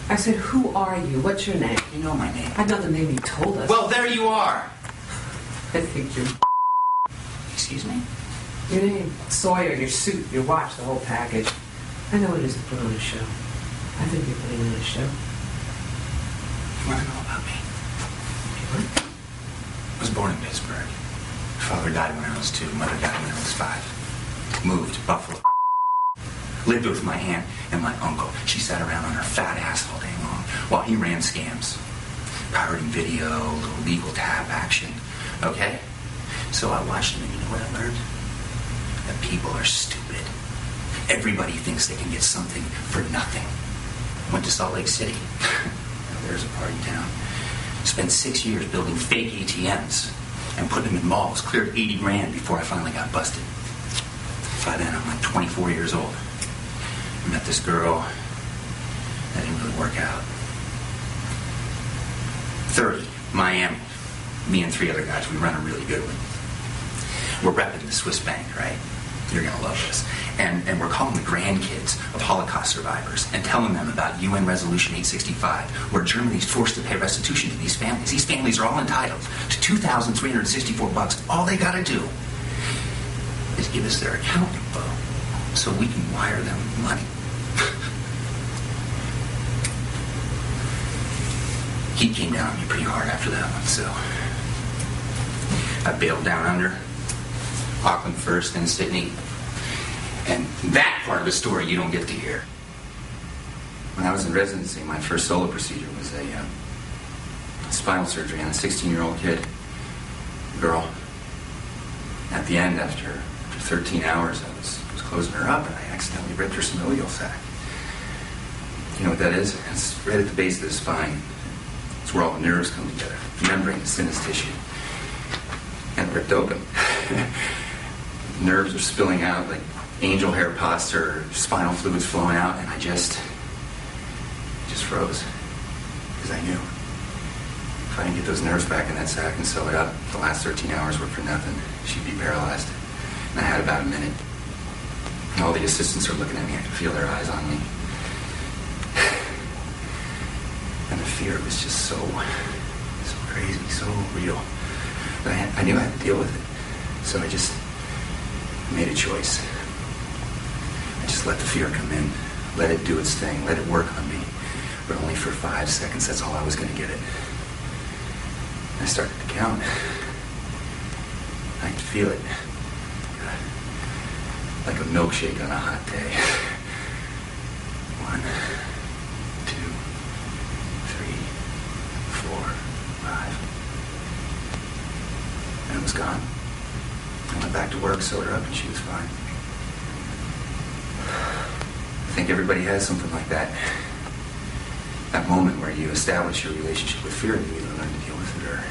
I said, who are you? What's your name? You know my name. I know the name you told us. Well, there you are. I think you're... Excuse me? Your name, Sawyer, your suit, your watch, the whole package. I know what it is to put on a show. I think you're putting on a show. You want to know about me? What? I was born in Pittsburgh. Father died when I was 2. Mother died when I was 5. Moved to Buffalo. Lived with my aunt and my uncle. She sat around on her fat ass all day long while he ran scams. Pirating video, little legal tap action. Okay? So I watched him and you know what I learned? That people are stupid. Everybody thinks they can get something for nothing. Went to Salt Lake City. There's a party town. Spent 6 years building fake ATMs and putting them in malls. Cleared 80 grand before I finally got busted. By then, I'm like 24 years old. I met this girl. That didn't really work out. 30, Miami. Me and 3 other guys, we run a really good one. We're repping the Swiss bank, right? You're going to love this. And we're calling the grandkids of Holocaust survivors and telling them about UN Resolution 865, where Germany's forced to pay restitution to these families. These families are all entitled to $2,364. All they got to do is give us their account info so we can wire them money. Heat came down on me pretty hard after that one, so I bailed down under. Auckland first, then Sydney. And that part of the story you don't get to hear. When I was in residency, my first solo procedure was a spinal surgery on a 16-year-old kid, girl. At the end, after 13 hours, I was closing her up, and I accidentally ripped her synovial sac. You know what that is? It's right at the base of the spine. It's where all the nerves come together. The membrane is thin as tissue. And it ripped open. Nerves are spilling out like angel hair pus or spinal fluids flowing out, and I just froze. Because I knew if I didn't get those nerves back in that sac and sew it up, the last 13 hours were for nothing. She'd be paralyzed. And I had about a minute. And all the assistants are looking at me. I could feel their eyes on me. And the fear was just so crazy, so real. But I knew I had to deal with it. So I just made a choice. I just let the fear come in. Let it do its thing. Let it work on me. But only for 5 seconds. That's all I was going to get it. I started to count. I could feel it. Like a milkshake on a hot day. 1, 2, 3, 4, 5. And it was gone. I went back to work, sewed her up, and she was fine. I think everybody has something like that. That moment where you establish your relationship with fear and you either learn to deal with it or